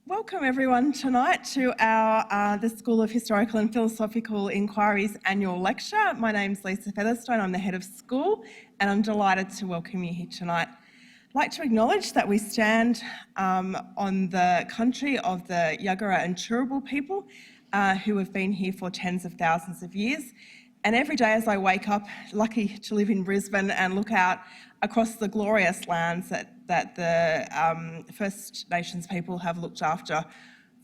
Welcome everyone tonight to our the School of Historical and Philosophical Inquiries annual lecture. My name's Lisa Featherstone, I'm the head of school and I'm delighted to welcome you here tonight. I'd like to acknowledge that we stand on the country of the Yagara and Turrbal people who have been here for tens of thousands of years. And every day as I wake up, lucky to live in Brisbane and look out across the glorious lands that the First Nations people have looked after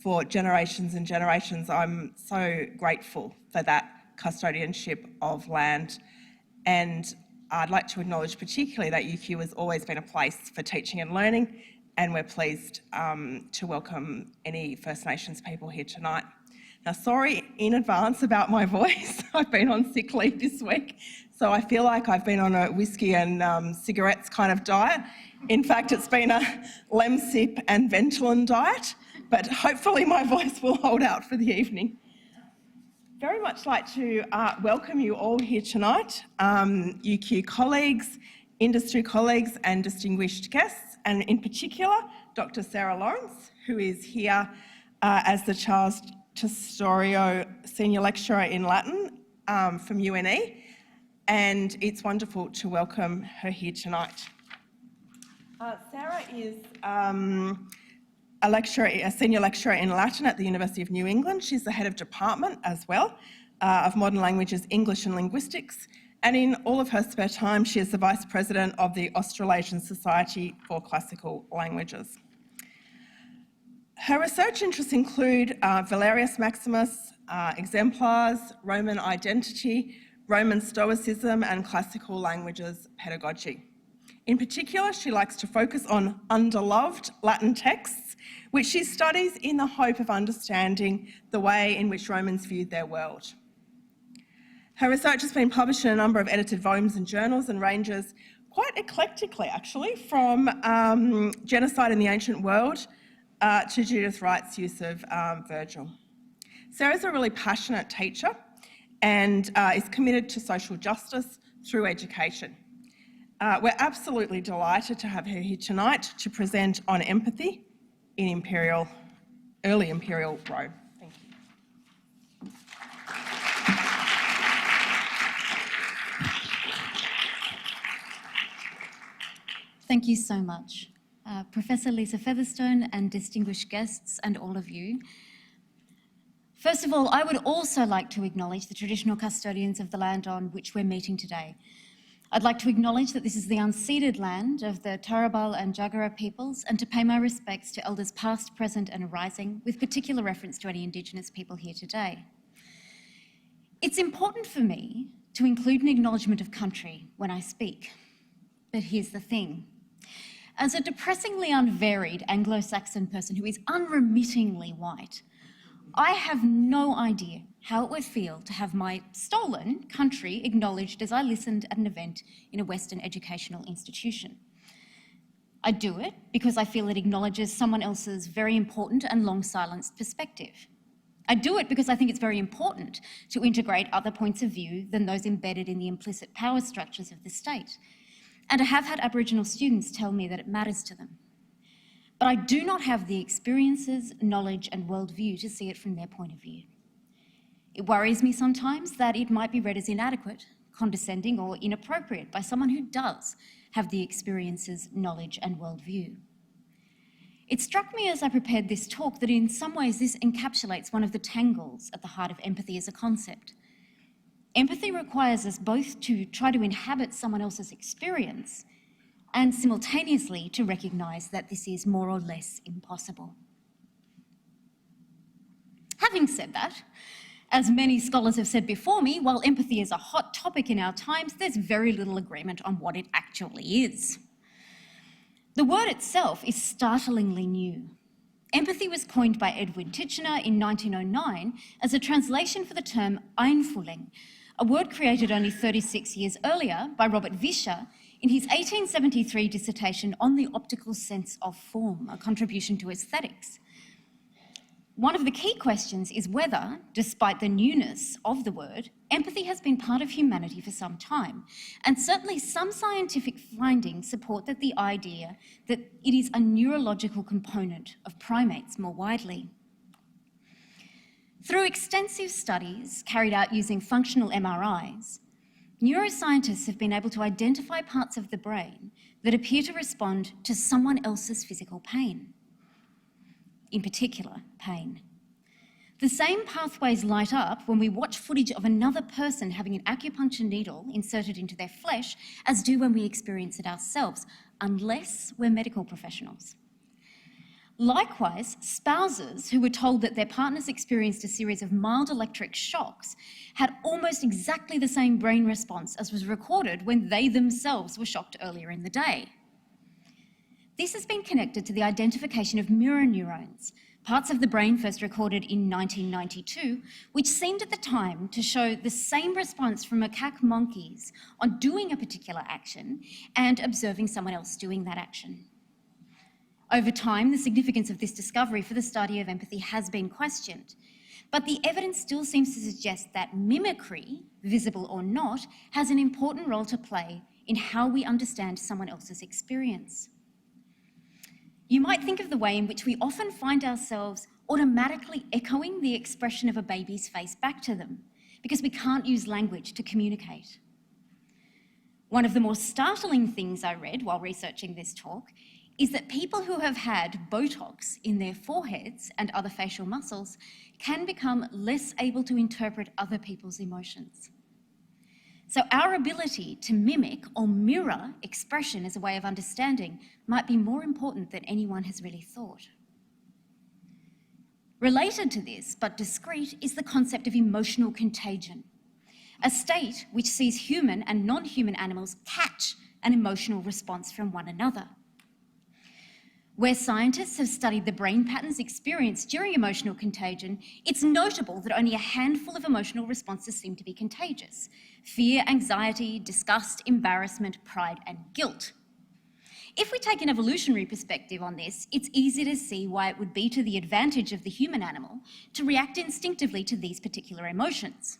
for generations and generations, I'm so grateful for that custodianship of land. And I'd like to acknowledge particularly that UQ has always been a place for teaching and learning, and we're pleased to welcome any First Nations people here tonight. Now, sorry in advance about my voice. I've been on sick leave this week, so I feel like I've been on a whiskey and cigarettes kind of diet. In fact, it's been a Lemsip and Ventolin diet, but hopefully my voice will hold out for the evening. Very much like to welcome you all here tonight, UQ colleagues, industry colleagues and distinguished guests, and in particular, Dr. Sarah Lawrence, who is here as the Charles Suasoriae Senior Lecturer in Latin from UNE, and it's wonderful to welcome her here tonight. Sarah is a senior lecturer in Latin at the University of New England. She's the head of department as well of modern languages, English and linguistics, and in all of her spare time she is the vice president of the Australasian Society for Classical Languages. Her research interests include Valerius Maximus, exemplars, Roman identity, Roman Stoicism and classical languages pedagogy. In particular, she likes to focus on underloved Latin texts, which she studies in the hope of understanding the way in which Romans viewed their world. Her research has been published in a number of edited volumes and journals and ranges quite eclectically, actually, from genocide in the ancient world to Judith Wright's use of Virgil. Sarah's a really passionate teacher and is committed to social justice through education. We're absolutely delighted to have her here tonight to present on empathy in early Imperial Rome. Thank you. Thank you so much. Professor Lisa Featherstone and distinguished guests and all of you. First of all, I would also like to acknowledge the traditional custodians of the land on which we're meeting today. I'd like to acknowledge that this is the unceded land of the Turrbal and Jagara peoples and to pay my respects to elders past, present and arising, with particular reference to any Indigenous people here today. It's important for me to include an acknowledgement of country when I speak, but here's the thing. As a depressingly unvaried Anglo-Saxon person who is unremittingly white, I have no idea how it would feel to have my stolen country acknowledged as I listened at an event in a Western educational institution. I do it because I feel it acknowledges someone else's very important and long-silenced perspective. I do it because I think it's very important to integrate other points of view than those embedded in the implicit power structures of the state. And I have had Aboriginal students tell me that it matters to them. But I do not have the experiences, knowledge and worldview to see it from their point of view. It worries me sometimes that it might be read as inadequate, condescending or inappropriate by someone who does have the experiences, knowledge and worldview. It struck me as I prepared this talk that in some ways this encapsulates one of the tangles at the heart of empathy as a concept. Empathy requires us both to try to inhabit someone else's experience and simultaneously to recognise that this is more or less impossible. Having said that, as many scholars have said before me, while empathy is a hot topic in our times, there's very little agreement on what it actually is. The word itself is startlingly new. Empathy was coined by Edwin Titchener in 1909 as a translation for the term Einfühlung, a word created only 36 years earlier by Robert Vischer in his 1873 dissertation on the optical sense of form, a contribution to aesthetics. One of the key questions is whether, despite the newness of the word, empathy has been part of humanity for some time, and certainly some scientific findings support that the idea that it is a neurological component of primates more widely. Through extensive studies carried out using functional MRIs, neuroscientists have been able to identify parts of the brain that appear to respond to someone else's physical pain, in particular, pain. The same pathways light up when we watch footage of another person having an acupuncture needle inserted into their flesh as do when we experience it ourselves, unless we're medical professionals. Likewise, spouses who were told that their partners experienced a series of mild electric shocks had almost exactly the same brain response as was recorded when they themselves were shocked earlier in the day. This has been connected to the identification of mirror neurons, parts of the brain first recorded in 1992, which seemed at the time to show the same response from macaque monkeys on doing a particular action and observing someone else doing that action. Over time, the significance of this discovery for the study of empathy has been questioned, but the evidence still seems to suggest that mimicry, visible or not, has an important role to play in how we understand someone else's experience. You might think of the way in which we often find ourselves automatically echoing the expression of a baby's face back to them because we can't use language to communicate. One of the more startling things I read while researching this talk is that people who have had Botox in their foreheads and other facial muscles can become less able to interpret other people's emotions. So our ability to mimic or mirror expression as a way of understanding might be more important than anyone has really thought. Related to this, but discrete, is the concept of emotional contagion, a state which sees human and non-human animals catch an emotional response from one another. Where scientists have studied the brain patterns experienced during emotional contagion, it's notable that only a handful of emotional responses seem to be contagious: fear, anxiety, disgust, embarrassment, pride, and guilt. If we take an evolutionary perspective on this, it's easy to see why it would be to the advantage of the human animal to react instinctively to these particular emotions.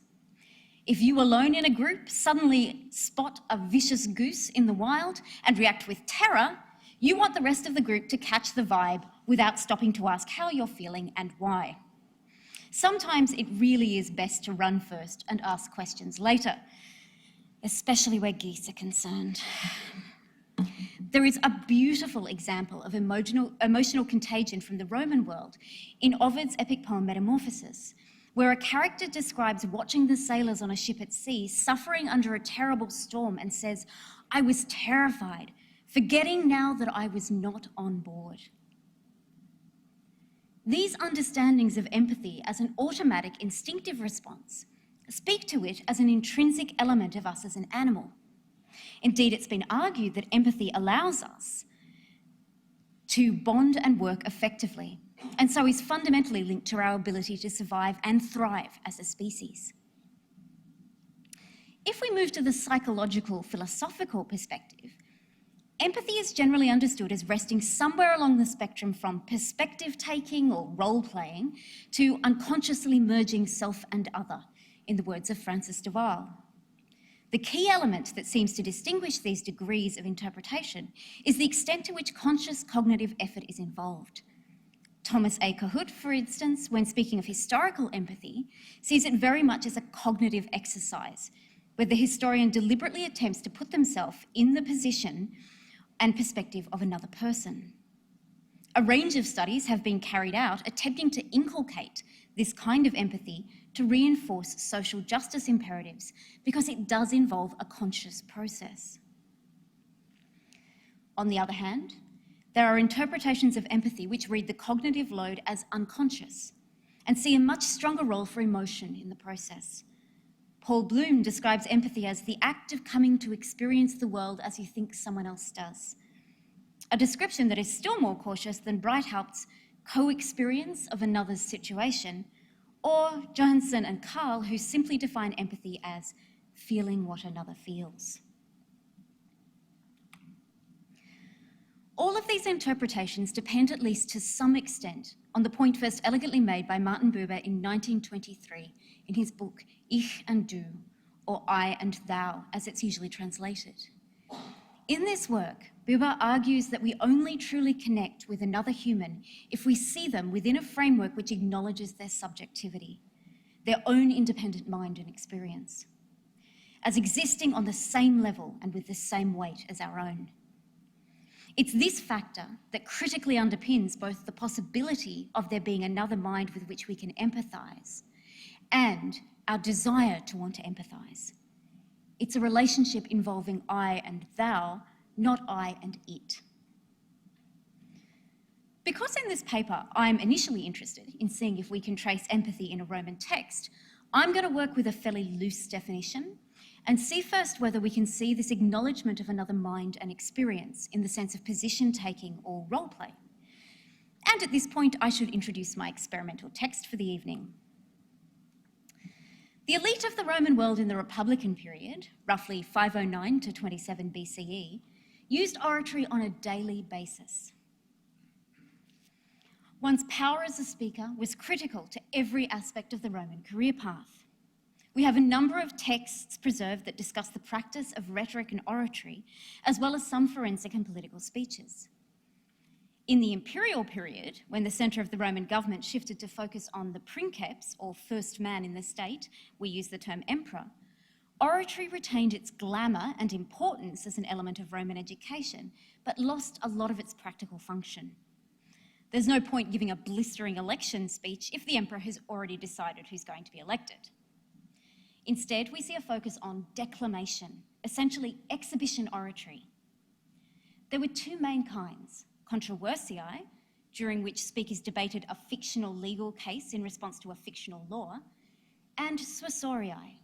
If you alone in a group suddenly spot a vicious goose in the wild and react with terror, you want the rest of the group to catch the vibe without stopping to ask how you're feeling and why. Sometimes it really is best to run first and ask questions later, especially where geese are concerned. There is a beautiful example of emotional contagion from the Roman world in Ovid's epic poem Metamorphoses, where a character describes watching the sailors on a ship at sea suffering under a terrible storm and says, "I was terrified, forgetting now that I was not on board." These understandings of empathy as an automatic, instinctive response speak to it as an intrinsic element of us as an animal. Indeed, it's been argued that empathy allows us to bond and work effectively, and so is fundamentally linked to our ability to survive and thrive as a species. If we move to the psychological, philosophical perspective, empathy is generally understood as resting somewhere along the spectrum from perspective-taking or role-playing to unconsciously merging self and other, in the words of Francis de Waal. The key element that seems to distinguish these degrees of interpretation is the extent to which conscious cognitive effort is involved. Thomas A. Cahut, for instance, when speaking of historical empathy, sees it very much as a cognitive exercise, where the historian deliberately attempts to put themselves in the position and perspective of another person. A range of studies have been carried out attempting to inculcate this kind of empathy to reinforce social justice imperatives because it does involve a conscious process. On the other hand, there are interpretations of empathy which read the cognitive load as unconscious and see a much stronger role for emotion in the process. Paul Bloom describes empathy as the act of coming to experience the world as you think someone else does, a description that is still more cautious than Breithaupt's co-experience of another's situation, or Johansson and Carl, who simply define empathy as feeling what another feels. All of these interpretations depend, at least to some extent, on the point first elegantly made by Martin Buber in 1923 in his book Ich and Du, or I and Thou, as it's usually translated. In this work, Buber argues that we only truly connect with another human if we see them within a framework which acknowledges their subjectivity, their own independent mind and experience, as existing on the same level and with the same weight as our own. It's this factor that critically underpins both the possibility of there being another mind with which we can empathise and our desire to want to empathise. It's a relationship involving I and thou, not I and it. Because in this paper I'm initially interested in seeing if we can trace empathy in a Roman text, I'm going to work with a fairly loose definition and see first whether we can see this acknowledgement of another mind and experience in the sense of position-taking or role-play. And at this point, I should introduce my experimental text for the evening. The elite of the Roman world in the Republican period, roughly 509 to 27 BCE, used oratory on a daily basis. One's power as a speaker was critical to every aspect of the Roman career path. We have a number of texts preserved that discuss the practice of rhetoric and oratory, as well as some forensic and political speeches. In the Imperial period, when the centre of the Roman government shifted to focus on the princeps, or first man in the state, we use the term emperor, oratory retained its glamour and importance as an element of Roman education, but lost a lot of its practical function. There's no point giving a blistering election speech if the emperor has already decided who's going to be elected. Instead, we see a focus on declamation, essentially exhibition oratory. There were two main kinds: controversiae, during which speakers debated a fictional legal case in response to a fictional law, and Suasoriae.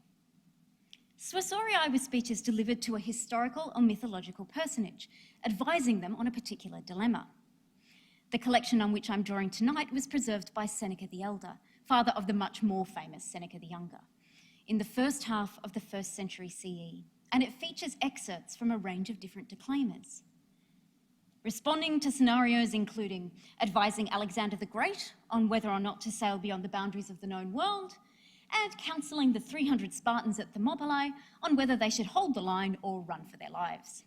Suasoriae were speeches delivered to a historical or mythological personage, advising them on a particular dilemma. The collection on which I'm drawing tonight was preserved by Seneca the Elder, father of the much more famous Seneca the Younger, in the first half of the 1st century CE, and it features excerpts from a range of different declaimers. Responding to scenarios including advising Alexander the Great on whether or not to sail beyond the boundaries of the known world, and counselling the 300 Spartans at Thermopylae on whether they should hold the line or run for their lives.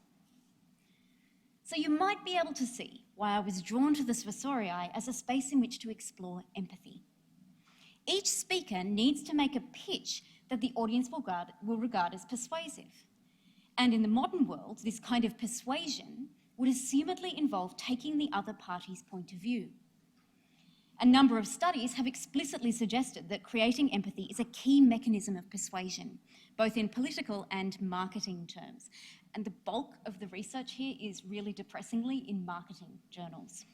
So you might be able to see why I was drawn to the Suasoriae as a space in which to explore empathy. Each speaker needs to make a pitch that the audience will regard as persuasive. And in the modern world, this kind of persuasion would assumedly involve taking the other party's point of view. A number of studies have explicitly suggested that creating empathy is a key mechanism of persuasion, both in political and marketing terms. And the bulk of the research here is really depressingly in marketing journals.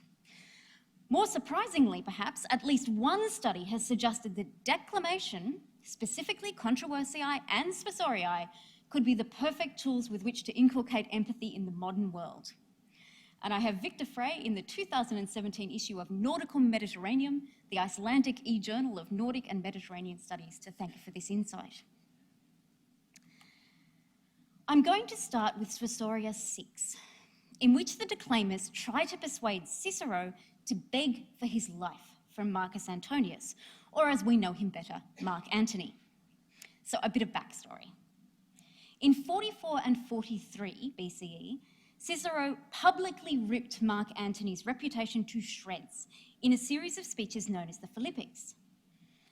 More surprisingly, perhaps, at least one study has suggested that declamation, specifically controversiae and Suasoriae, could be the perfect tools with which to inculcate empathy in the modern world. And I have Victor Frey in the 2017 issue of Nautical Mediterranean, the Icelandic e-journal of Nordic and Mediterranean Studies, to thank for this insight. I'm going to start with Suasoriae 6, in which the declaimers try to persuade Cicero to beg for his life from Marcus Antonius, or as we know him better, Mark Antony. So a bit of backstory. In 44 and 43 BCE, Cicero publicly ripped Mark Antony's reputation to shreds in a series of speeches known as the Philippics.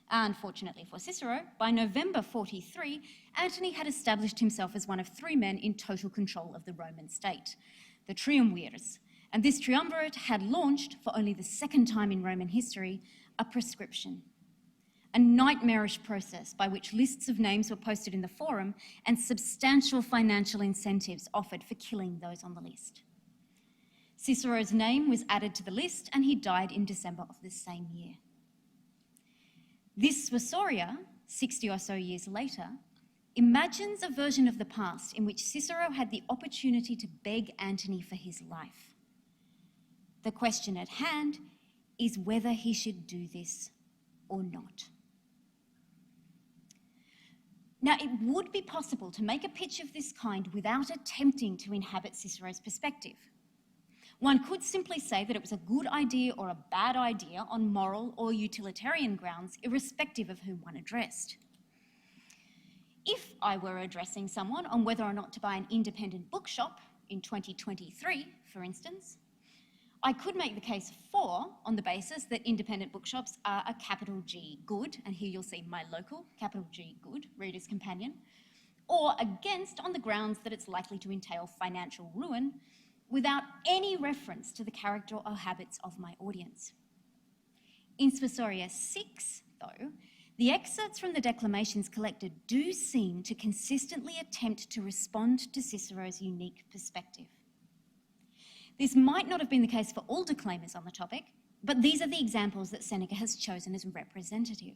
Unfortunately for Cicero, by November 43, Antony had established himself as one of 3 men in total control of the Roman state, the triumvirs, and this triumvirate had launched, for only the 2nd time in Roman history, a proscription, a nightmarish process by which lists of names were posted in the forum and substantial financial incentives offered for killing those on the list. Cicero's name was added to the list and he died in December of the same year. This Suasoriae, 60 or so years later, imagines a version of the past in which Cicero had the opportunity to beg Antony for his life. The question at hand is whether he should do this or not. Now, it would be possible to make a pitch of this kind without attempting to inhabit Cicero's perspective. One could simply say that it was a good idea or a bad idea on moral or utilitarian grounds, irrespective of whom one addressed. If I were addressing someone on whether or not to buy an independent bookshop in 2023, for instance, I could make the case for on the basis that independent bookshops are a capital G good, and here you'll see my local capital G good, Reader's Companion, or against on the grounds that it's likely to entail financial ruin without any reference to the character or habits of my audience. In Suasoriae 6, though, the excerpts from the declamations collected do seem to consistently attempt to respond to Cicero's unique perspective. This might not have been the case for all declaimers on the topic, but these are the examples that Seneca has chosen as representative.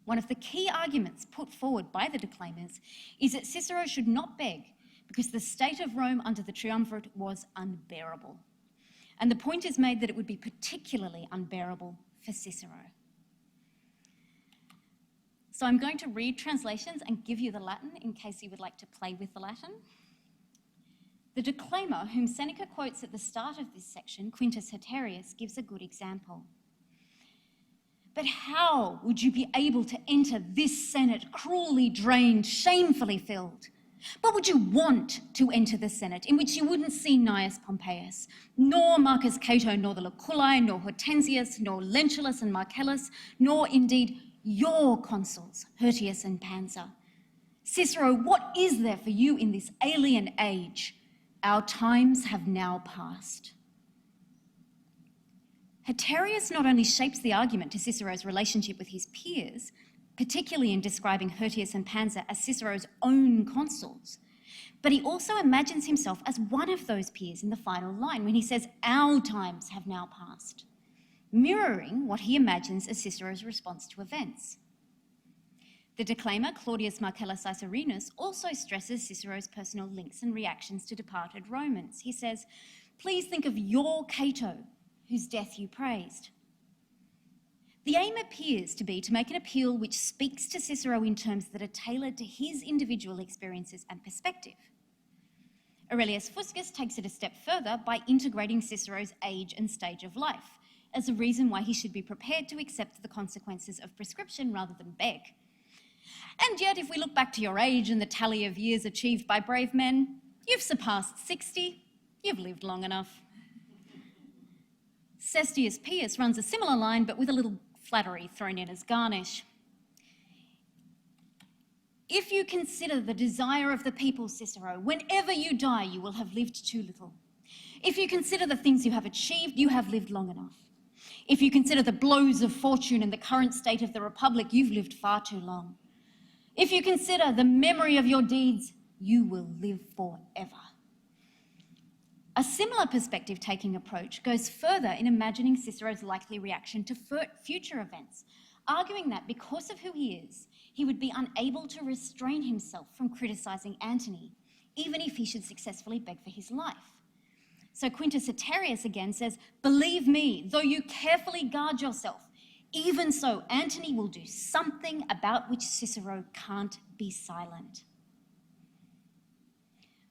One of the key arguments put forward by the declaimers is that Cicero should not beg because the state of Rome under the triumvirate was unbearable. And the point is made that it would be particularly unbearable for Cicero. So I'm going to read translations and give you the Latin in case you would like to play with the Latin. The declaimer, whom Seneca quotes at the start of this section, Quintus Haterius, gives a good example. But how would you be able to enter this Senate cruelly drained, shamefully filled? But would you want to enter the Senate in which you wouldn't see Gnaeus Pompeius, nor Marcus Cato, nor the Luculi, nor Hortensius, nor Lentulus and Marcellus, nor indeed your consuls, Hirtius and Pansa? Cicero, what is there for you in this alien age? Our times have now passed. Haterius not only shapes the argument to Cicero's relationship with his peers, particularly in describing Hirtius and Pansa as Cicero's own consuls, but he also imagines himself as one of those peers in the final line when he says, our times have now passed, mirroring what he imagines as Cicero's response to events. The declaimer Claudius Marcellus Caesarinus also stresses Cicero's personal links and reactions to departed Romans. He says, please think of your Cato, whose death you praised. The aim appears to be to make an appeal which speaks to Cicero in terms that are tailored to his individual experiences and perspective. Aurelius Fuscus takes it a step further by integrating Cicero's age and stage of life as a reason why he should be prepared to accept the consequences of prescription rather than beg. And yet, if we look back to your age and the tally of years achieved by brave men, you've surpassed 60, you've lived long enough. Cestius Pius runs a similar line, but with a little flattery thrown in as garnish. If you consider the desire of the people, Cicero, whenever you die, you will have lived too little. If you consider the things you have achieved, you have lived long enough. If you consider the blows of fortune and the current state of the Republic, you've lived far too long. If you consider the memory of your deeds, you will live forever. A similar perspective-taking approach goes further in imagining Cicero's likely reaction to future events, arguing that because of who he is, he would be unable to restrain himself from criticising Antony, even if he should successfully beg for his life. So Quintus Haterius again says, believe me, though you carefully guard yourself, even so Antony will do something about which Cicero can't be silent.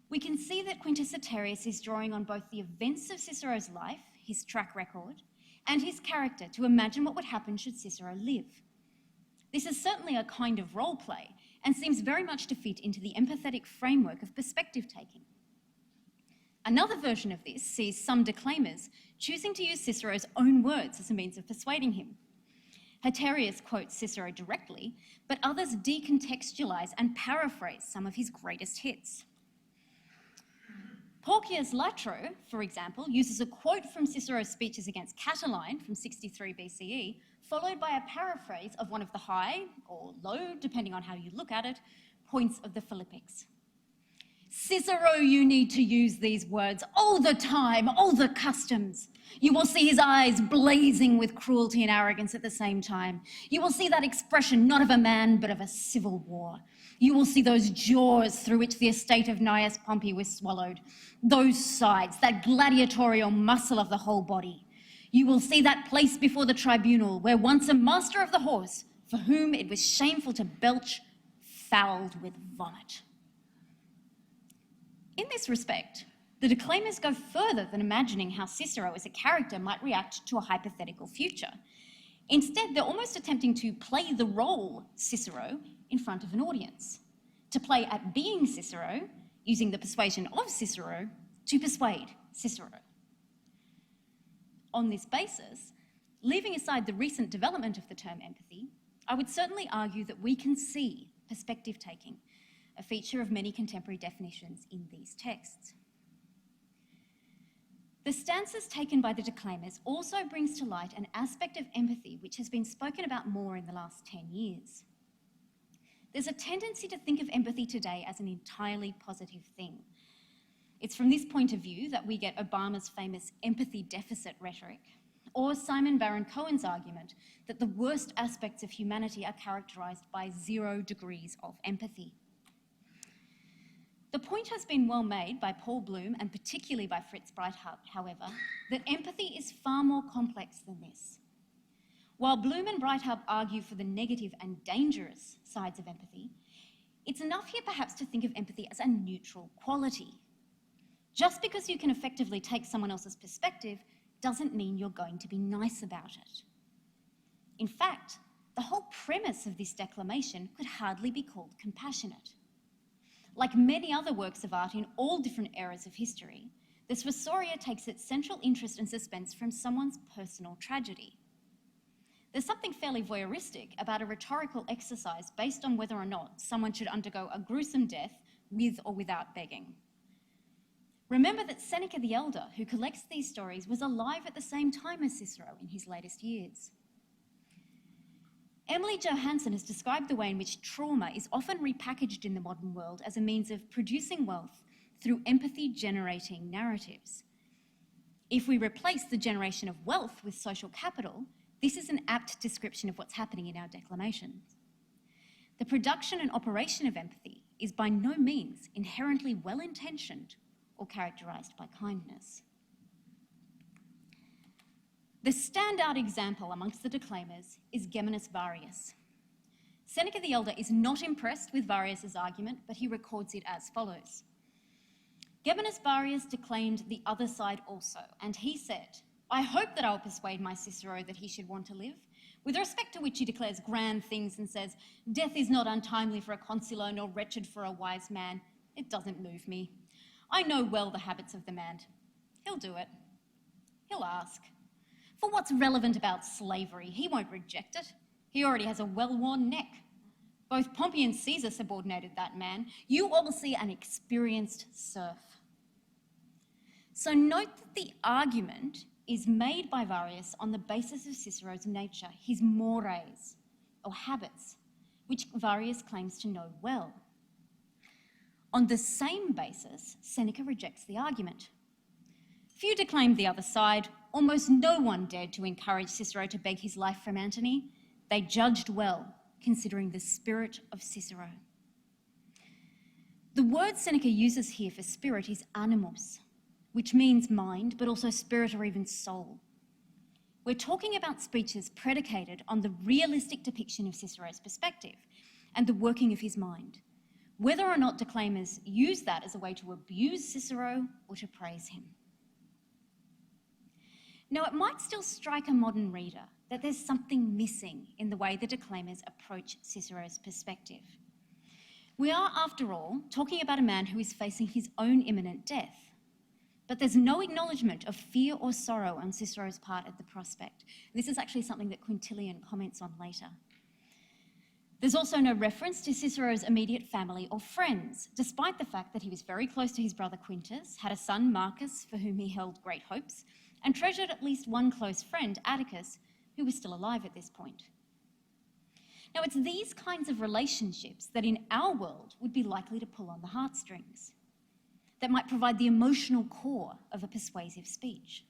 We can see that Quintus Haterius is drawing on both the events of Cicero's life, his track record, and his character to imagine what would happen should Cicero live. This is certainly a kind of role play and seems very much to fit into the empathetic framework of perspective-taking. Another version of this sees some declaimers choosing to use Cicero's own words as a means of persuading him. Haterius quotes Cicero directly, but others decontextualize and paraphrase some of his greatest hits. Porcius Latro, for example, uses a quote from Cicero's speeches against Catiline from 63 BCE, followed by a paraphrase of one of the high, or low, depending on how you look at it, points of the Philippics. Cicero, you need to use these words all the time, all the customs. You will see his eyes blazing with cruelty and arrogance at the same time. You will see that expression not of a man, but of a civil war. You will see those jaws through which the estate of Gnaeus Pompey was swallowed, those sides, that gladiatorial muscle of the whole body. You will see that place before the tribunal where once a master of the horse, for whom it was shameful to belch, fouled with vomit. In this respect, the The declaimers go further than imagining how Cicero as a character might react to a hypothetical future. Instead, they're almost attempting to play the role Cicero in front of an audience, to play at being Cicero, using the persuasion of Cicero to persuade Cicero. On this basis, leaving aside the recent development of the term empathy, I would certainly argue that we can see perspective taking, a feature of many contemporary definitions in these texts. The stances taken by the declaimers also brings to light an aspect of empathy which has been spoken about more in the last 10 years. There's a tendency to think of empathy today as an entirely positive thing. It's from this point of view that we get Obama's famous empathy deficit rhetoric, or Simon Baron-Cohen's argument that the worst aspects of humanity are characterised by 0 degrees of empathy. The point has been well made by Paul Bloom and particularly by Fritz Breithaupt, however, that empathy is far more complex than this. While Bloom and Breithaupt argue for the negative and dangerous sides of empathy, it's enough here perhaps to think of empathy as a neutral quality. Just because you can effectively take someone else's perspective doesn't mean you're going to be nice about it. In fact, the whole premise of this declamation could hardly be called compassionate. Like many other works of art in all different eras of history, the Suasoriae takes its central interest and suspense from someone's personal tragedy. There's something fairly voyeuristic about a rhetorical exercise based on whether or not someone should undergo a gruesome death with or without begging. Remember that Seneca the Elder, who collects these stories, was alive at the same time as Cicero in his latest years. Emily Johansson has described the way in which trauma is often repackaged in the modern world as a means of producing wealth through empathy-generating narratives. If we replace the generation of wealth with social capital, this is an apt description of what's happening in our declamations. The production and operation of empathy is by no means inherently well-intentioned or characterised by kindness. The standout example amongst the declaimers is Geminus Varius. Seneca the Elder is not impressed with Varius's argument, but he records it as follows. Geminus Varius declaimed the other side also, and he said, I hope that I will persuade my Cicero that he should want to live, with respect to which he declares grand things and says, death is not untimely for a consular, nor wretched for a wise man. It doesn't move me. I know well the habits of the man. He'll do it. He'll ask. For what's relevant about slavery? He won't reject it. He already has a well-worn neck. Both Pompey and Caesar subordinated that man. You all see an experienced serf. So note that the argument is made by Varius on the basis of Cicero's nature, his mores, or habits, which Varius claims to know well. On the same basis, Seneca rejects the argument. Few declaimed the other side. Almost no one dared to encourage Cicero to beg his life from Antony. They judged well, considering the spirit of Cicero. The word Seneca uses here for spirit is animus, which means mind, but also spirit or even soul. We're talking about speeches predicated on the realistic depiction of Cicero's perspective and the working of his mind, whether or not declaimers use that as a way to abuse Cicero or to praise him. Now, it might still strike a modern reader that there's something missing in the way the declaimers approach Cicero's perspective. We are, after all, talking about a man who is facing his own imminent death, but there's no acknowledgement of fear or sorrow on Cicero's part at the prospect. This is actually something that Quintilian comments on later. There's also no reference to Cicero's immediate family or friends, despite the fact that he was very close to his brother Quintus, had a son, Marcus, for whom he held great hopes, and treasured at least one close friend, Atticus, who was still alive at this point. Now, it's these kinds of relationships that in our world would be likely to pull on the heartstrings, that might provide the emotional core of a persuasive speech.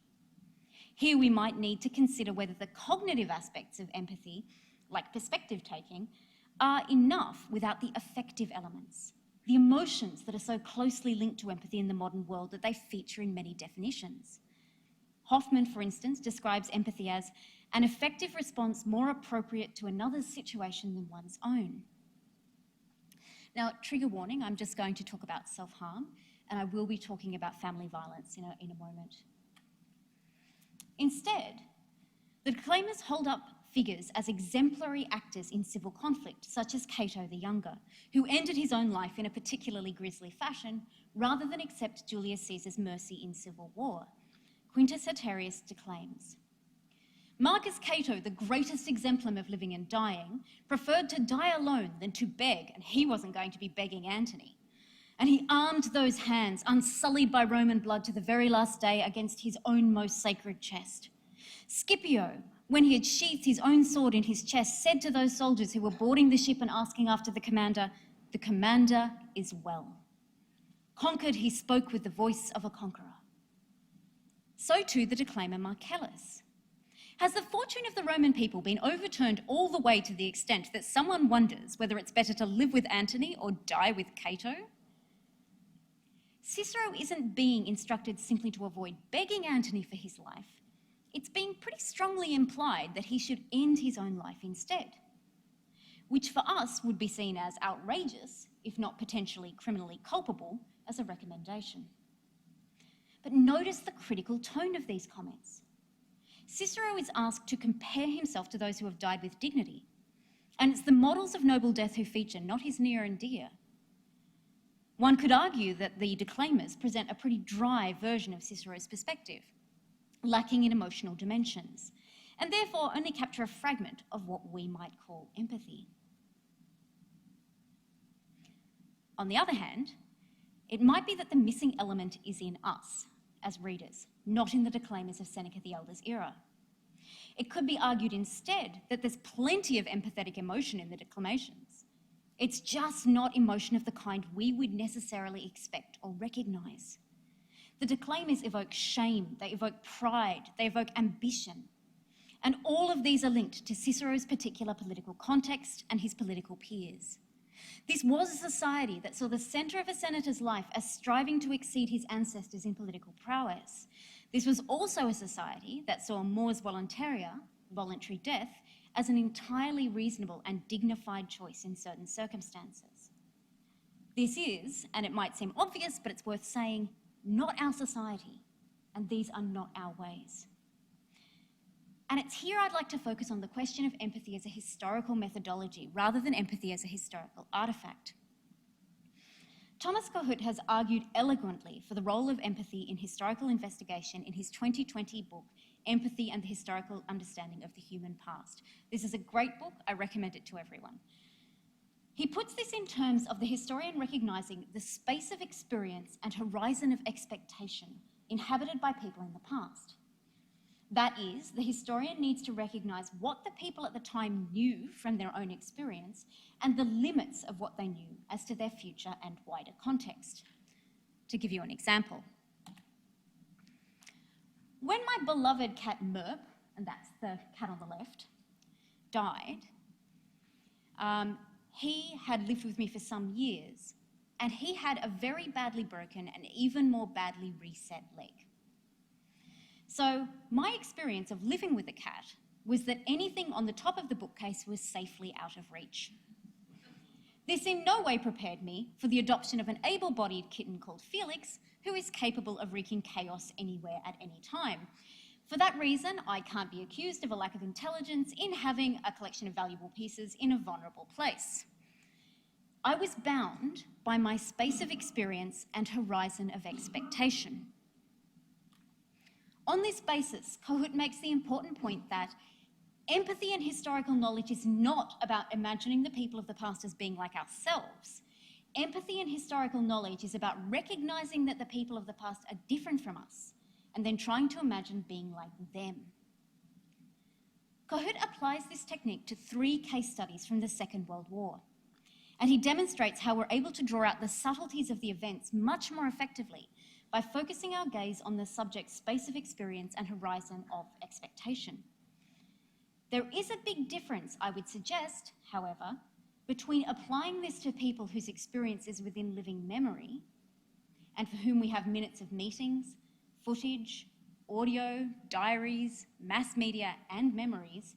Here we might need to consider whether the cognitive aspects of empathy, like perspective taking, are enough without the affective elements, the emotions that are so closely linked to empathy in the modern world that they feature in many definitions. Hoffman, for instance, describes empathy as an effective response more appropriate to another's situation than one's own. Now, trigger warning, I'm just going to talk about self-harm. and I will be talking about family violence in a moment. Instead, the declaimers hold up figures as exemplary actors in civil conflict, such as Cato the Younger, who ended his own life in a particularly grisly fashion, rather than accept Julius Caesar's mercy in civil war. Quintus Haterius declaims, Marcus Cato, the greatest exemplar of living and dying, preferred to die alone than to beg, and he wasn't going to be begging Antony. And he armed those hands, unsullied by Roman blood to the very last day, against his own most sacred chest. Scipio, when he had sheathed his own sword in his chest, said to those soldiers who were boarding the ship and asking after the commander is well. Conquered, he spoke with the voice of a conqueror. So too the declaimer Marcellus. Has the fortune of the Roman people been overturned all the way to the extent that someone wonders whether it's better to live with Antony or die with Cato? Cicero isn't being instructed simply to avoid begging Antony for his life. It's being pretty strongly implied that he should end his own life instead, which for us would be seen as outrageous, if not potentially criminally culpable, as a recommendation. But notice the critical tone of these comments. Cicero is asked to compare himself to those who have died with dignity, and it's the models of noble death who feature, not his near and dear. One could argue that the declaimers present a pretty dry version of Cicero's perspective, lacking in emotional dimensions, and therefore only capture a fragment of what we might call empathy. On the other hand, it might be that the missing element is in us as readers, not in the declaimers of Seneca the Elder's era. It could be argued instead that there's plenty of empathetic emotion in the declamations. It's just not emotion of the kind we would necessarily expect or recognise. The declaimers evoke shame, they evoke pride, they evoke ambition. And all of these are linked to Cicero's particular political context and his political peers. This was a society that saw the centre of a senator's life as striving to exceed his ancestors in political prowess. This was also a society that saw mors voluntaria, voluntary death, as an entirely reasonable and dignified choice in certain circumstances. This is, and it might seem obvious, but it's worth saying, not our society, and these are not our ways. And it's here I'd like to focus on the question of empathy as a historical methodology rather than empathy as a historical artefact. Thomas Kohut has argued eloquently for the role of empathy in historical investigation in his 2020 book, Empathy and the Historical Understanding of the Human Past. This is a great book, I recommend it to everyone. He puts this in terms of the historian recognising the space of experience and horizon of expectation inhabited by people in the past. That is, the historian needs to recognise what the people at the time knew from their own experience and the limits of what they knew as to their future and wider context. To give you an example, when my beloved cat Merp, and that's the cat on the left, died, he had lived with me for some years, and he had a very badly broken and even more badly reset leg. So my experience of living with a cat was that anything on the top of the bookcase was safely out of reach. This in no way prepared me for the adoption of an able-bodied kitten called Felix, who is capable of wreaking chaos anywhere at any time. For that reason, I can't be accused of a lack of intelligence in having a collection of valuable pieces in a vulnerable place. I was bound by my space of experience and horizon of expectation. On this basis, Kohut makes the important point that empathy and historical knowledge is not about imagining the people of the past as being like ourselves. Empathy and historical knowledge is about recognising that the people of the past are different from us and then trying to imagine being like them. Kohut applies this technique to 3 case studies from the Second World War, and he demonstrates how we're able to draw out the subtleties of the events much more effectively by focusing our gaze on the subject's space of experience and horizon of expectation. There is a big difference, I would suggest, however, between applying this to people whose experience is within living memory and for whom we have minutes of meetings, footage, audio, diaries, mass media, and memories,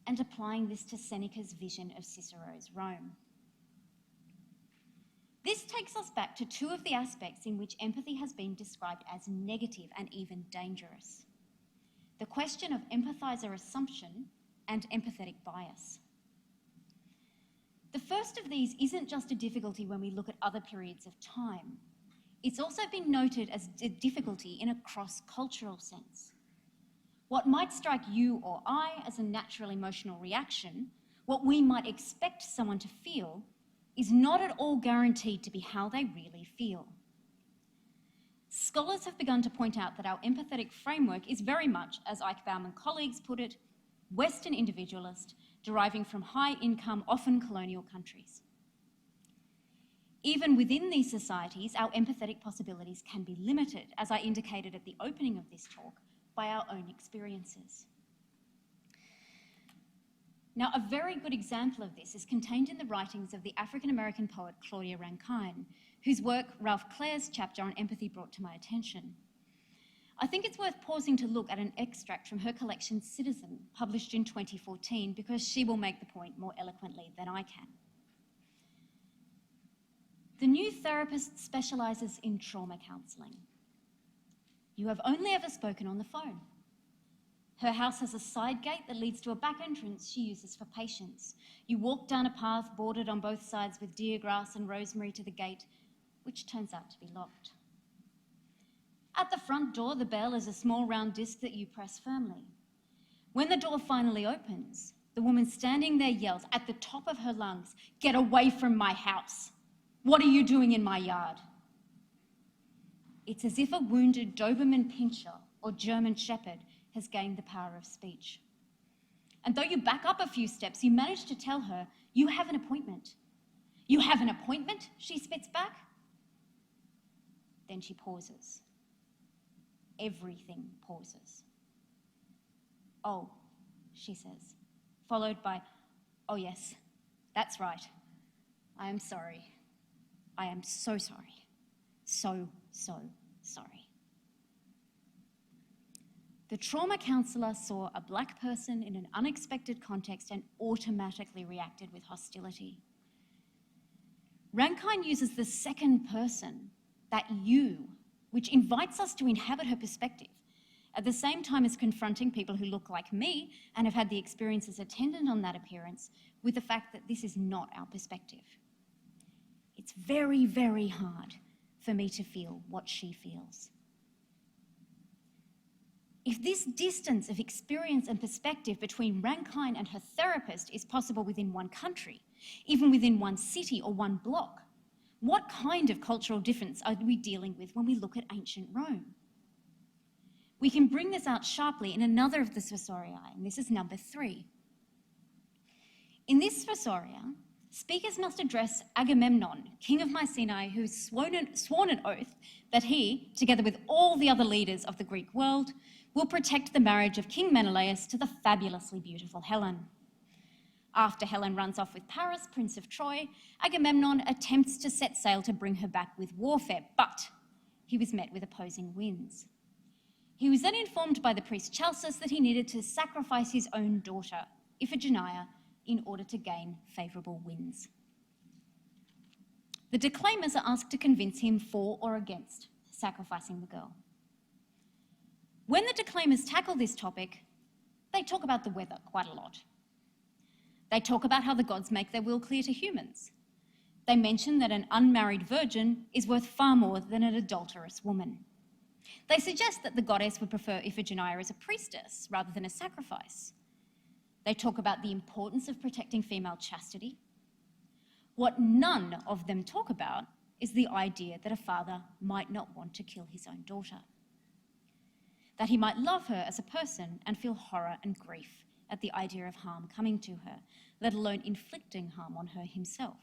and applying this to Seneca's vision of Cicero's Rome. This takes us back to two of the aspects in which empathy has been described as negative and even dangerous: the question of empathizer assumption and empathetic bias. The first of these isn't just a difficulty when we look at other periods of time. It's also been noted as a difficulty in a cross-cultural sense. What might strike you or I as a natural emotional reaction, what we might expect someone to feel, is not at all guaranteed to be how they really feel. Scholars have begun to point out that our empathetic framework is very much, as Eichbaum and colleagues put it, Western individualist, deriving from high-income, often colonial countries. Even within these societies, our empathetic possibilities can be limited, as I indicated at the opening of this talk, by our own experiences. Now, a very good example of this is contained in the writings of the African-American poet Claudia Rankine, whose work Ralph Clare's chapter on empathy brought to my attention. I think it's worth pausing to look at an extract from her collection Citizen, published in 2014, because she will make the point more eloquently than I can. The new therapist specialises in trauma counselling. You have only ever spoken on the phone. Her house has a side gate that leads to a back entrance she uses for patients. You walk down a path bordered on both sides with deer grass and rosemary to the gate, which turns out to be locked. At the front door, the bell is a small round disc that you press firmly. When the door finally opens, the woman standing there yells at the top of her lungs, "Get away from my house! What are you doing in my yard?" It's as if a wounded Doberman Pinscher or German Shepherd has gained the power of speech. And though you back up a few steps, you manage to tell her, "You have an appointment." "You have an appointment?" she spits back. Then she pauses. Everything pauses. "Oh," she says, followed by, "Oh yes, that's right. I am sorry. I am so sorry. So sorry." The trauma counsellor saw a Black person in an unexpected context and automatically reacted with hostility. Rankine uses the second person, that you, which invites us to inhabit her perspective, at the same time as confronting people who look like me and have had the experiences attendant on that appearance with the fact that this is not our perspective. It's very, very hard for me to feel what she feels. If this distance of experience and perspective between Rankine and her therapist is possible within one country, even within one city or one block, what kind of cultural difference are we dealing with when we look at ancient Rome? We can bring this out sharply in another of the Suasoriae, and this is number 3. In this Suasoria, speakers must address Agamemnon, king of Mycenae, who's sworn an oath that he, together with all the other leaders of the Greek world, will protect the marriage of King Menelaus to the fabulously beautiful Helen. After Helen runs off with Paris, Prince of Troy, Agamemnon attempts to set sail to bring her back with warfare, but he was met with opposing winds. He was then informed by the priest Chalcis that he needed to sacrifice his own daughter, Iphigenia, in order to gain favourable winds. The declaimers are asked to convince him for or against sacrificing the girl. When the declaimers tackle this topic, they talk about the weather quite a lot. They talk about how the gods make their will clear to humans. They mention that an unmarried virgin is worth far more than an adulterous woman. They suggest that the goddess would prefer Iphigenia as a priestess rather than a sacrifice. They talk about the importance of protecting female chastity. What none of them talk about is the idea that a father might not want to kill his own daughter, that he might love her as a person and feel horror and grief at the idea of harm coming to her, let alone inflicting harm on her himself.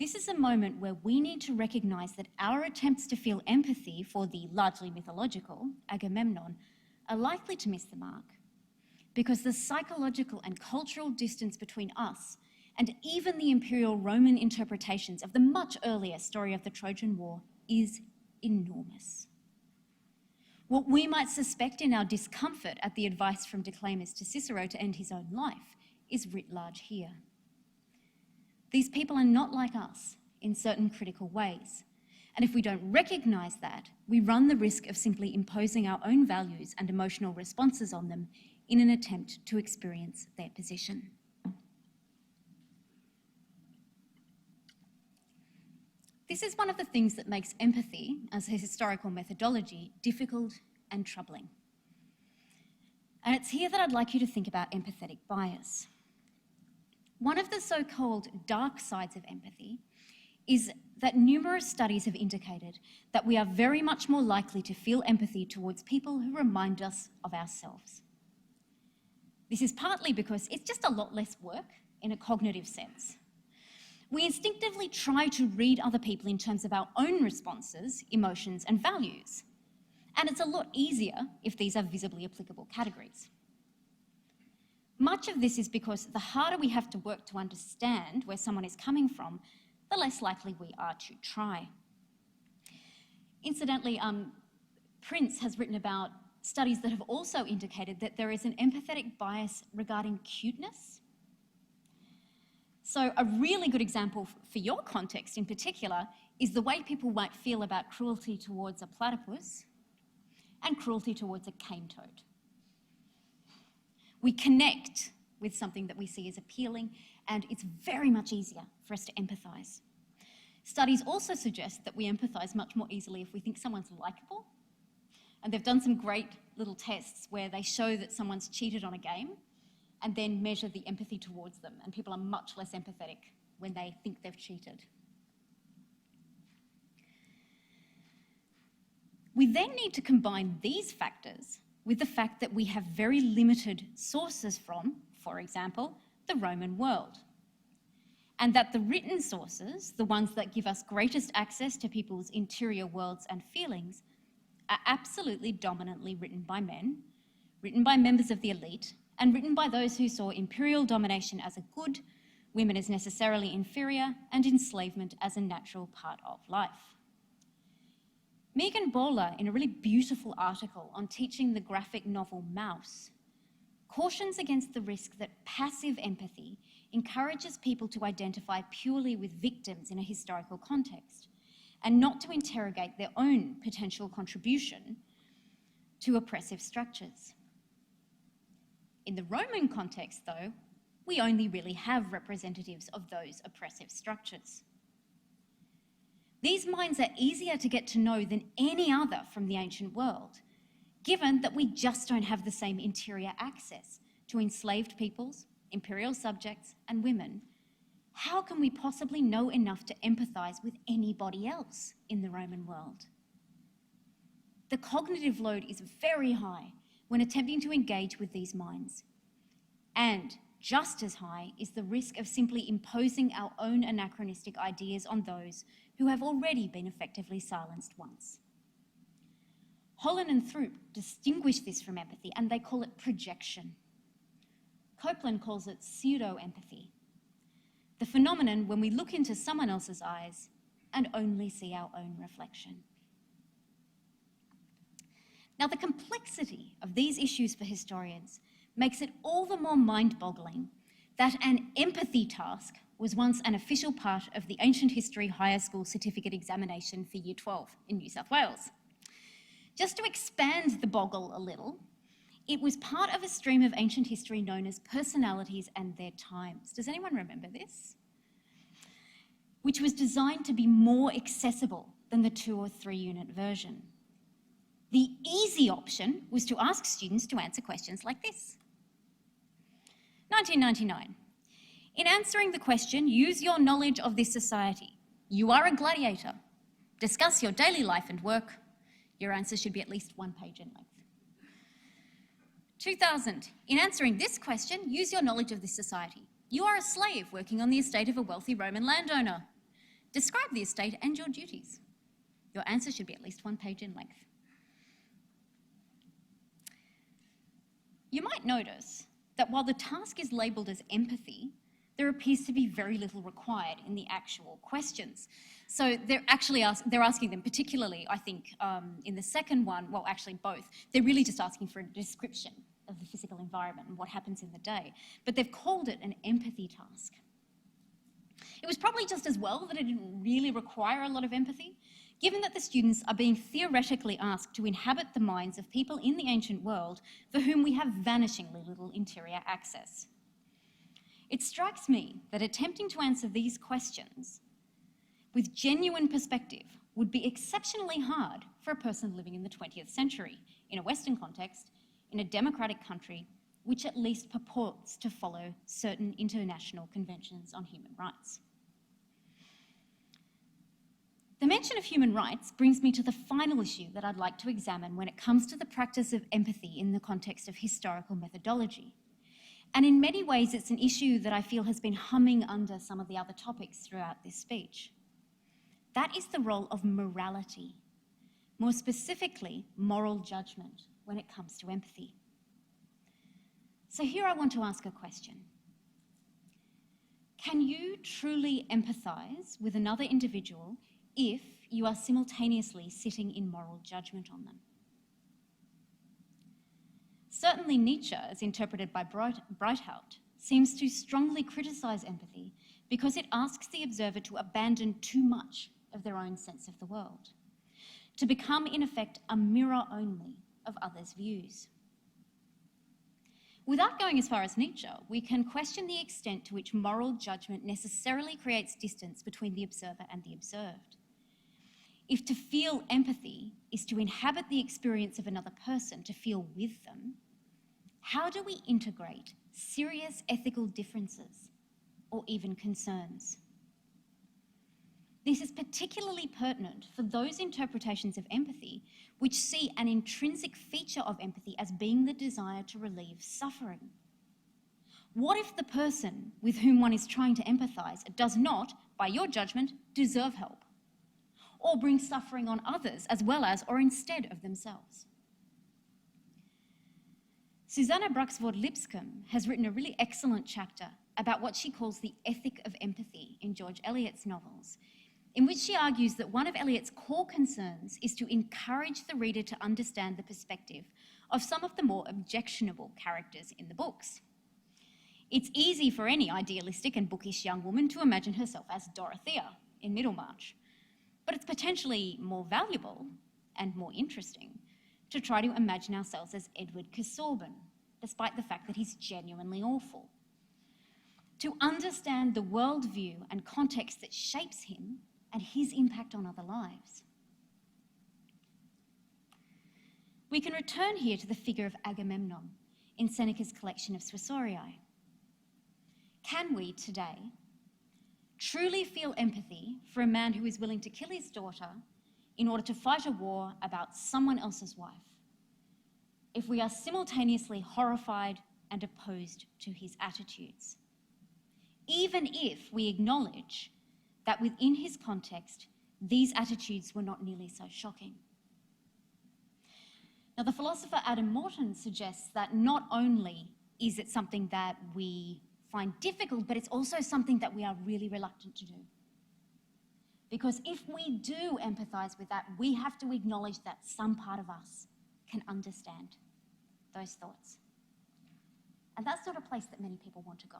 This is a moment where we need to recognise that our attempts to feel empathy for the largely mythological Agamemnon are likely to miss the mark, because the psychological and cultural distance between us and even the Imperial Roman interpretations of the much earlier story of the Trojan War is enormous. What we might suspect in our discomfort at the advice from declaimers to Cicero to end his own life is writ large here. These people are not like us in certain critical ways. And if we don't recognise that, we run the risk of simply imposing our own values and emotional responses on them in an attempt to experience their position. This is one of the things that makes empathy, as a historical methodology, difficult and troubling. And it's here that I'd like you to think about empathetic bias. One of the so-called dark sides of empathy is that numerous studies have indicated that we are very much more likely to feel empathy towards people who remind us of ourselves. This is partly because it's just a lot less work in a cognitive sense. We instinctively try to read other people in terms of our own responses, emotions, and values. And it's a lot easier if these are visibly applicable categories. Much of this is because the harder we have to work to understand where someone is coming from, the less likely we are to try. Incidentally, Prince has written about studies that have also indicated that there is an empathetic bias regarding cuteness. So a really good example for your context in particular is the way people might feel about cruelty towards a platypus and cruelty towards a cane toad. We connect with something that we see as appealing, and it's very much easier for us to empathise. Studies also suggest that we empathise much more easily if we think someone's likeable. And they've done some great little tests where they show that someone's cheated on a game and then measure the empathy towards them. And people are much less empathetic when they think they've cheated. We then need to combine these factors with the fact that we have very limited sources from, for example, the Roman world. And that the written sources, the ones that give us greatest access to people's interior worlds and feelings, are absolutely dominantly written by men, written by members of the elite, and written by those who saw imperial domination as a good, women as necessarily inferior, and enslavement as a natural part of life. Megan Bowler, in a really beautiful article on teaching the graphic novel Mouse, cautions against the risk that passive empathy encourages people to identify purely with victims in a historical context and not to interrogate their own potential contribution to oppressive structures. In the Roman context, though, we only really have representatives of those oppressive structures. These minds are easier to get to know than any other from the ancient world, given that we just don't have the same interior access to enslaved peoples, imperial subjects, and women. How can we possibly know enough to empathise with anybody else in the Roman world? The cognitive load is very high when attempting to engage with these minds. And just as high is the risk of simply imposing our own anachronistic ideas on those who have already been effectively silenced once. Holland and Throop distinguish this from empathy, and they call it projection. Copeland calls it pseudo-empathy, the phenomenon when we look into someone else's eyes and only see our own reflection. Now, the complexity of these issues for historians makes it all the more mind-boggling that an empathy task was once an official part of the Ancient History Higher School Certificate Examination for Year 12 in New South Wales. Just to expand the boggle a little, it was part of a stream of ancient history known as personalities and their times. Does anyone remember this? Which was designed to be more accessible than the 2 or 3 unit version. The easy option was to ask students to answer questions like this. 1999. In answering the question, use your knowledge of this society. You are a gladiator. Discuss your daily life and work. Your answer should be at least 1 page in length. 2000. In answering this question, use your knowledge of this society. You are a slave working on the estate of a wealthy Roman landowner. Describe the estate and your duties. Your answer should be at least 1 page in length. You might notice that while the task is labelled as empathy, there appears to be very little required in the actual questions. So they're asking them, particularly, I think, in the second one, well, actually both, they're really just asking for a description of the physical environment and what happens in the day. But they've called it an empathy task. It was probably just as well that it didn't really require a lot of empathy, given that the students are being theoretically asked to inhabit the minds of people in the ancient world for whom we have vanishingly little interior access. It strikes me that attempting to answer these questions with genuine perspective would be exceptionally hard for a person living in the 20th century, in a Western context, in a democratic country, which at least purports to follow certain international conventions on human rights. The mention of human rights brings me to the final issue that I'd like to examine when it comes to the practice of empathy in the context of historical methodology. And in many ways, it's an issue that I feel has been humming under some of the other topics throughout this speech. That is the role of morality, more specifically, moral judgment when it comes to empathy. So here I want to ask a question. Can you truly empathise with another individual if you are simultaneously sitting in moral judgment on them? Certainly Nietzsche, as interpreted by Breithout, seems to strongly criticise empathy because it asks the observer to abandon too much of their own sense of the world, to become, in effect, a mirror only of others' views. Without going as far as Nietzsche, we can question the extent to which moral judgment necessarily creates distance between the observer and the observed. If to feel empathy is to inhabit the experience of another person, to feel with them, how do we integrate serious ethical differences or even concerns? This is particularly pertinent for those interpretations of empathy which see an intrinsic feature of empathy as being the desire to relieve suffering. What if the person with whom one is trying to empathise does not, by your judgment, deserve help, or bring suffering on others as well as or instead of themselves? Susanna Braxford-Lipscomb has written a really excellent chapter about what she calls the ethic of empathy in George Eliot's novels, in which she argues that one of Eliot's core concerns is to encourage the reader to understand the perspective of some of the more objectionable characters in the books. It's easy for any idealistic and bookish young woman to imagine herself as Dorothea in Middlemarch, but it's potentially more valuable and more interesting to try to imagine ourselves as Edward Casaubon, despite the fact that he's genuinely awful. To understand the worldview and context that shapes him and his impact on other lives. We can return here to the figure of Agamemnon in Seneca's collection of Suasoriae. Can we today truly feel empathy for a man who is willing to kill his daughter in order to fight a war about someone else's wife, if we are simultaneously horrified and opposed to his attitudes, even if we acknowledge that within his context, these attitudes were not nearly so shocking? Now, the philosopher Adam Morton suggests that not only is it something that we find difficult, but it's also something that we are really reluctant to do. Because if we do empathise with that, we have to acknowledge that some part of us can understand those thoughts. And that's not a place that many people want to go.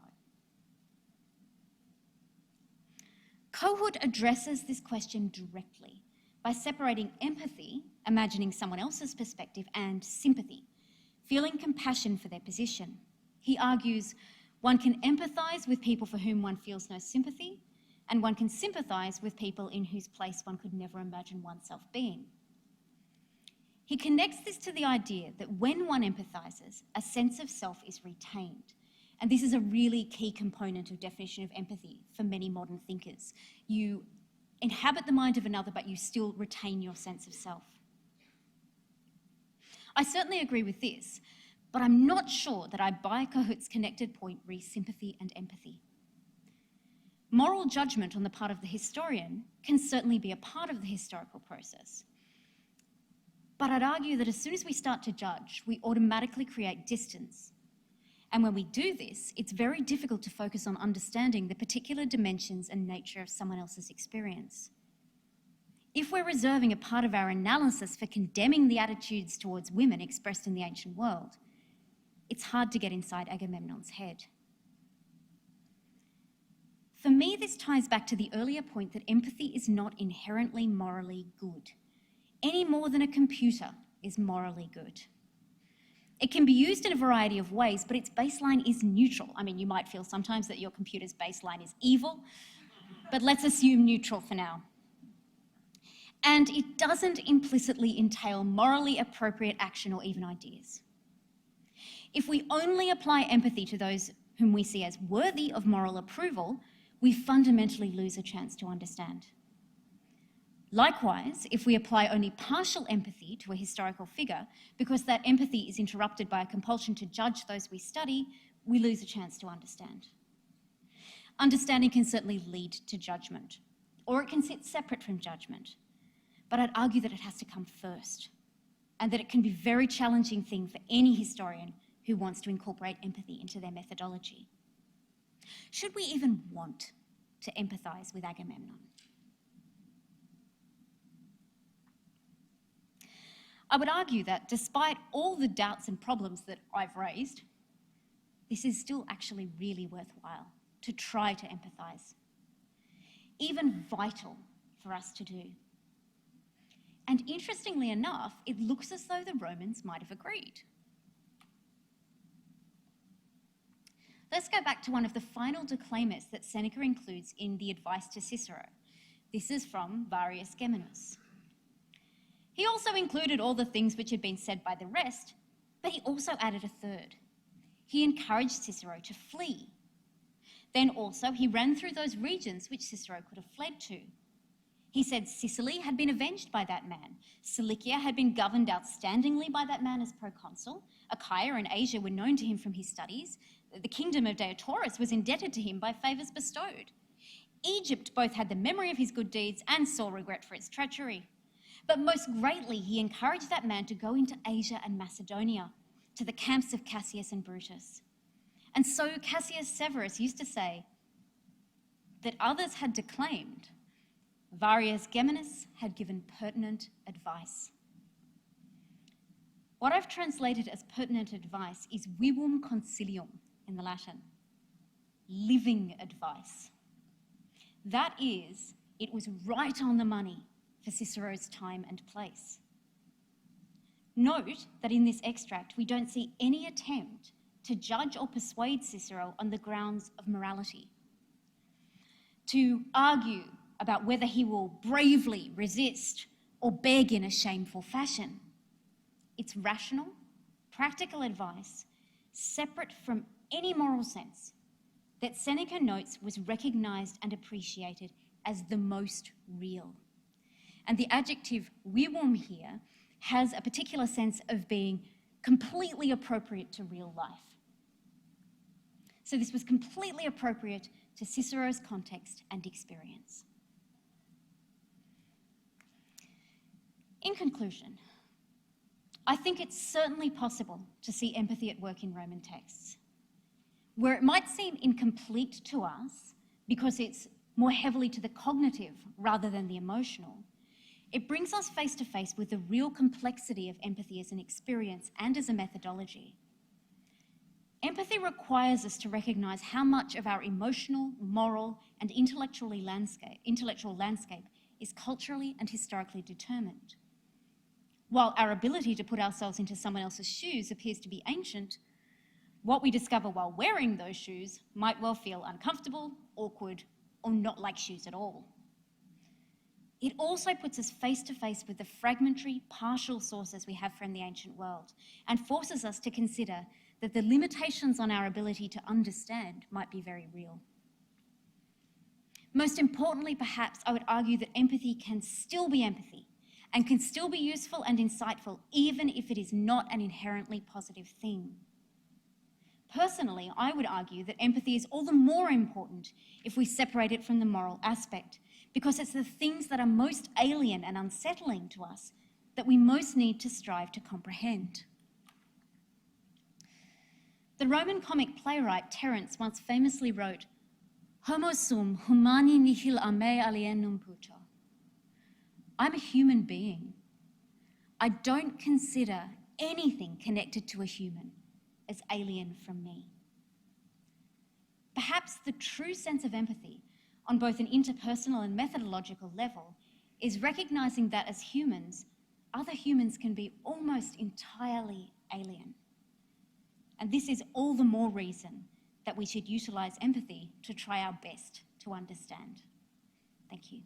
Kohut addresses this question directly by separating empathy, imagining someone else's perspective, and sympathy, feeling compassion for their position. He argues one can empathise with people for whom one feels no sympathy, and one can sympathise with people in whose place one could never imagine oneself being. He connects this to the idea that when one empathises, a sense of self is retained. And this is a really key component of definition of empathy for many modern thinkers. You inhabit the mind of another, but you still retain your sense of self. I certainly agree with this, but I'm not sure that I buy Kohut's connected point re sympathy and empathy. Moral judgment on the part of the historian can certainly be a part of the historical process. But I'd argue that as soon as we start to judge, we automatically create distance. And when we do this, it's very difficult to focus on understanding the particular dimensions and nature of someone else's experience. If we're reserving a part of our analysis for condemning the attitudes towards women expressed in the ancient world, it's hard to get inside Agamemnon's head. For me, this ties back to the earlier point that empathy is not inherently morally good, any more than a computer is morally good. It can be used in a variety of ways, but its baseline is neutral. I mean, you might feel sometimes that your computer's baseline is evil, but let's assume neutral for now. And it doesn't implicitly entail morally appropriate action or even ideas. If we only apply empathy to those whom we see as worthy of moral approval, we fundamentally lose a chance to understand. Likewise, if we apply only partial empathy to a historical figure, because that empathy is interrupted by a compulsion to judge those we study, we lose a chance to understand. Understanding can certainly lead to judgment, or it can sit separate from judgment, but I'd argue that it has to come first, and that it can be a very challenging thing for any historian who wants to incorporate empathy into their methodology. Should we even want to empathise with Agamemnon? I would argue that despite all the doubts and problems that I've raised, this is still actually really worthwhile to try to empathise, even vital for us to do. And interestingly enough, it looks as though the Romans might have agreed. Let's go back to one of the final declaimers that Seneca includes in the Advice to Cicero. This is from Varius Geminus. He also included all the things which had been said by the rest, but he also added a third. He encouraged Cicero to flee. Then also he ran through those regions which Cicero could have fled to. He said Sicily had been avenged by that man. Cilicia had been governed outstandingly by that man as proconsul. Achaia and Asia were known to him from his studies. The kingdom of Deiotarus was indebted to him by favours bestowed. Egypt both had the memory of his good deeds and sore regret for its treachery. But most greatly he encouraged that man to go into Asia and Macedonia, to the camps of Cassius and Brutus. And so Cassius Severus used to say that others had declaimed, Varius Geminus had given pertinent advice. What I've translated as pertinent advice is vivum consilium in the Latin, living advice. That is, it was right on the money for Cicero's time and place. Note that in this extract, we don't see any attempt to judge or persuade Cicero on the grounds of morality, to argue about whether he will bravely resist or beg in a shameful fashion. It's rational, practical advice, separate from any moral sense, that Seneca notes was recognised and appreciated as the most real. And the adjective vivum here has a particular sense of being completely appropriate to real life. So this was completely appropriate to Cicero's context and experience. In conclusion, I think it's certainly possible to see empathy at work in Roman texts. Where it might seem incomplete to us because it's more heavily to the cognitive rather than the emotional, it brings us face to face with the real complexity of empathy as an experience and as a methodology. Empathy requires us to recognise how much of our emotional, moral, and intellectual landscape is culturally and historically determined. While our ability to put ourselves into someone else's shoes appears to be ancient, what we discover while wearing those shoes might well feel uncomfortable, awkward, or not like shoes at all. It also puts us face to face with the fragmentary, partial sources we have from the ancient world and forces us to consider that the limitations on our ability to understand might be very real. Most importantly, perhaps, I would argue that empathy can still be empathy and can still be useful and insightful, even if it is not an inherently positive thing. Personally, I would argue that empathy is all the more important if we separate it from the moral aspect, because it's the things that are most alien and unsettling to us that we most need to strive to comprehend. The Roman comic playwright Terence once famously wrote, "Homo sum humani nihil a me alienum puto." I'm a human being. I don't consider anything connected to a human as alien from me. Perhaps the true sense of empathy on both an interpersonal and methodological level is recognizing that as humans, other humans can be almost entirely alien. And this is all the more reason that we should utilize empathy to try our best to understand. Thank you.